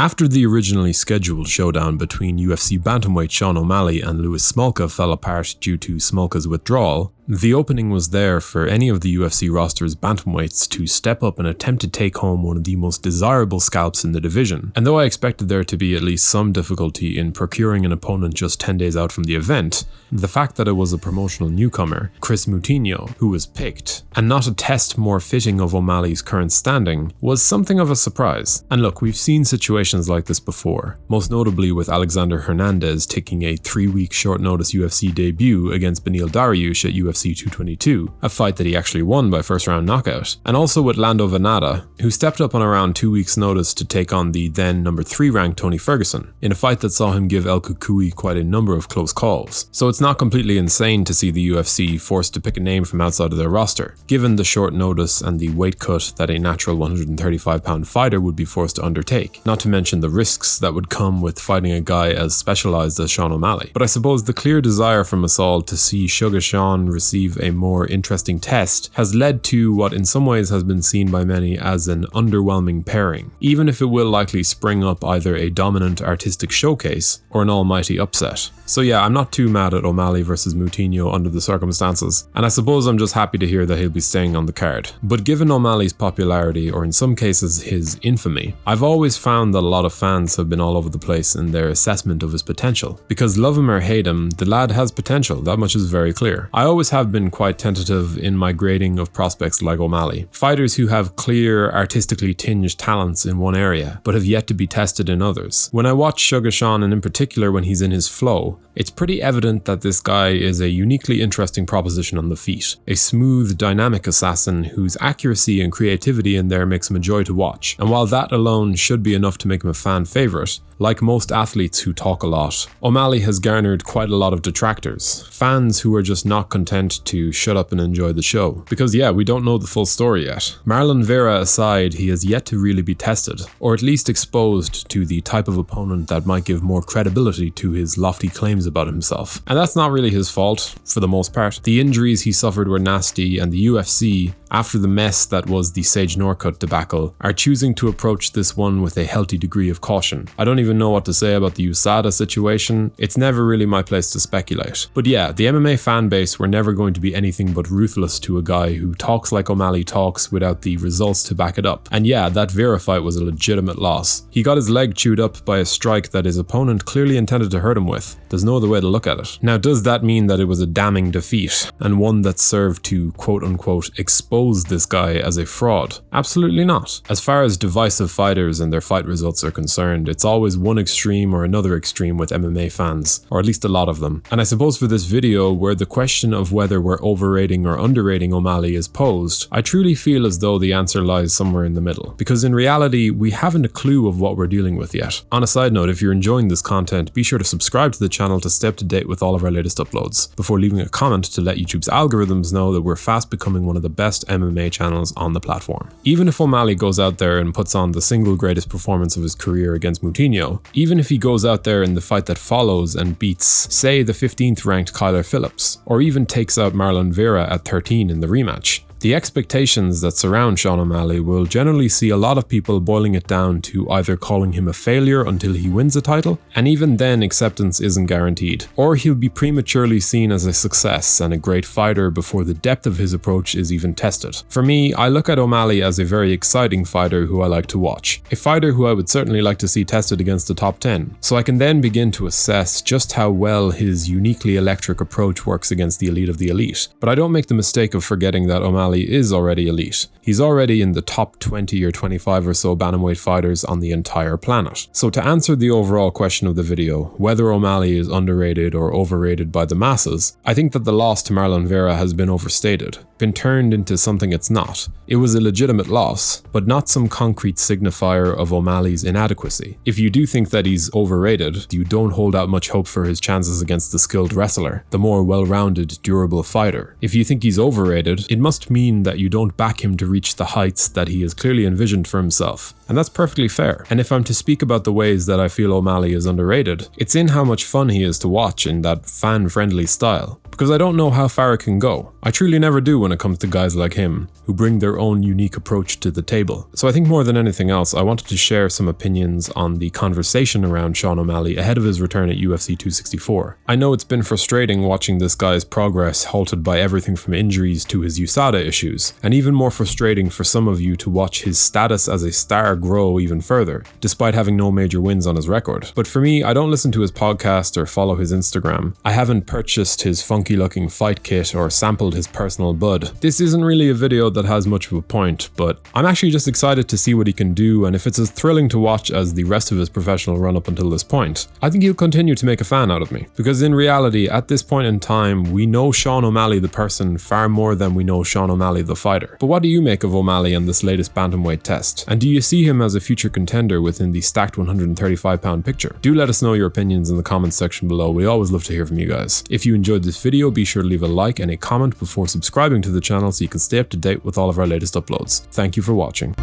After the originally scheduled showdown between UFC bantamweight Sean Omalley and Louis Smolka fell apart due to Smolka's withdrawal, the opening was there for any of the UFC roster's bantamweights to step up and attempt to take home one of the most desirable scalps in the division. And though I expected there to be at least some difficulty in procuring an opponent just 10 days out from the event, the fact that it was a promotional newcomer, Kris Moutinho, who was picked, and not a test more fitting of O'Malley's current standing, was something of a surprise. And look, we've seen situations like this before, most notably with Alexander Hernandez taking a 3-week short notice UFC debut against Beniel Dariush at UFC 222, a fight that he actually won by first round knockout, and also with Lando Vannata, who stepped up on around 2 weeks notice to take on the then number 3 ranked Tony Ferguson, in a fight that saw him give El Cucuy quite a number of close calls. So it's not completely insane to see the UFC forced to pick a name from outside of their roster, given the short notice and the weight cut that a natural 135-pound fighter would be forced to undertake, not to mention the risks that would come with fighting a guy as specialized as Sean Omalley. But I suppose the clear desire from us all to see Sugar Sean receive a more interesting test has led to what in some ways has been seen by many as an underwhelming pairing, even if it will likely spring up either a dominant artistic showcase or an almighty upset. So yeah, I'm not too mad at Omalley versus Moutinho under the circumstances, and I suppose I'm just happy to hear that he'll be staying on the card. But given O'Malley's popularity, or in some cases his infamy, I've always found that a lot of fans have been all over the place in their assessment of his potential. Because love him or hate him, the lad has potential, that much is very clear. I always have been quite tentative in my grading of prospects like Omalley, fighters who have clear, artistically tinged talents in one area, but have yet to be tested in others. When I watch Sugar Sean, and in particular when he's in his flow, it's pretty evident that this guy is a uniquely interesting proposition on the feet. A smooth, dynamic assassin whose accuracy and creativity in there makes him a joy to watch. And while that alone should be enough to make him a fan favorite, like most athletes who talk a lot, Omalley has garnered quite a lot of detractors. Fans who are just not content to shut up and enjoy the show. Because yeah, we don't know the full story yet. Marlon Vera aside, he has yet to really be tested, or at least exposed to the type of opponent that might give more credibility to his lofty claims about himself. And that's not really his fault, for the most part. The injuries he suffered were nasty, and the UFC, after the mess that was the Sage Norcutt debacle, are choosing to approach this one with a healthy degree of caution. I don't even know what to say about the USADA situation. It's never really my place to speculate. But yeah, the MMA fan base were never going to be anything but ruthless to a guy who talks like Omalley talks without the results to back it up. And yeah, that Vera fight was a legitimate loss. He got his leg chewed up by a strike that his opponent clearly intended to hurt him with. There's no other way to look at it. Now, does that mean that it was a damning defeat, and one that served to quote-unquote expose this guy as a fraud? Absolutely not. As far as divisive fighters and their fight results are concerned, it's always one extreme or another extreme with MMA fans, or at least a lot of them. And I suppose for this video, where the question of whether we're overrating or underrating Omalley is posed, I truly feel as though the answer lies somewhere in the middle. Because in reality, we haven't a clue of what we're dealing with yet. On a side note, if you're enjoying this content, be sure to subscribe to the channel to stay up to date with all of our latest uploads, before leaving a comment to let YouTube's algorithms know that we're fast becoming one of the best MMA channels on the platform. Even if Omalley goes out there and puts on the single greatest performance of his career against Moutinho, even if he goes out there in the fight that follows and beats, say, the 15th ranked Kyler Phillips, or even takes out Marlon Vera at 13 in the rematch, the expectations that surround Sean Omalley will generally see a lot of people boiling it down to either calling him a failure until he wins a title, and even then acceptance isn't guaranteed, or he'll be prematurely seen as a success and a great fighter before the depth of his approach is even tested. For me, I look at Omalley as a very exciting fighter who I like to watch, a fighter who I would certainly like to see tested against the top 10, so I can then begin to assess just how well his uniquely electric approach works against the elite of the elite. But I don't make the mistake of forgetting that Omalley is already elite. He's already in the top 20 or 25 or so bantamweight fighters on the entire planet. So to answer the overall question of the video, whether Omalley is underrated or overrated by the masses, I think that the loss to Marlon Vera has been overstated, been turned into something it's not. It was a legitimate loss, but not some concrete signifier of O'Malley's inadequacy. If you do think that he's overrated, you don't hold out much hope for his chances against the skilled wrestler, the more well-rounded, durable fighter. If you think he's overrated, it must mean that you don't back him to reach the heights that he has clearly envisioned for himself. And that's perfectly fair. And if I'm to speak about the ways that I feel Omalley is underrated, it's in how much fun he is to watch in that fan-friendly style. because I don't know how far it can go. I truly never do when it comes to guys like him, who bring their own unique approach to the table. So I think more than anything else, I wanted to share some opinions on the conversation around Sean O'Malley ahead of his return at UFC 264. I know it's been frustrating watching this guy's progress halted by everything from injuries to his USADA issues, and even more frustrating for some of you to watch his status as a star grow even further, despite having no major wins on his record. But for me, I don't listen to his podcast or follow his Instagram. I haven't purchased his funky looking fight kit or sampled his personal bud. This isn't really a video that has much of a point, but I'm actually just excited to see what he can do, and if it's as thrilling to watch as the rest of his professional run up until this point, I think he'll continue to make a fan out of me. Because in reality, at this point in time, we know Sean O'Malley the person far more than we know Sean O'Malley the fighter. But what do you make of O'Malley and this latest bantamweight test? And do you see him as a future contender within the stacked 135-pound picture? Do let us know your opinions in the comments section below. We always love to hear from you guys. If you enjoyed this video, be sure to leave a like and a comment before subscribing to the channel so you can stay up to date with all of our latest uploads. Thank you for watching.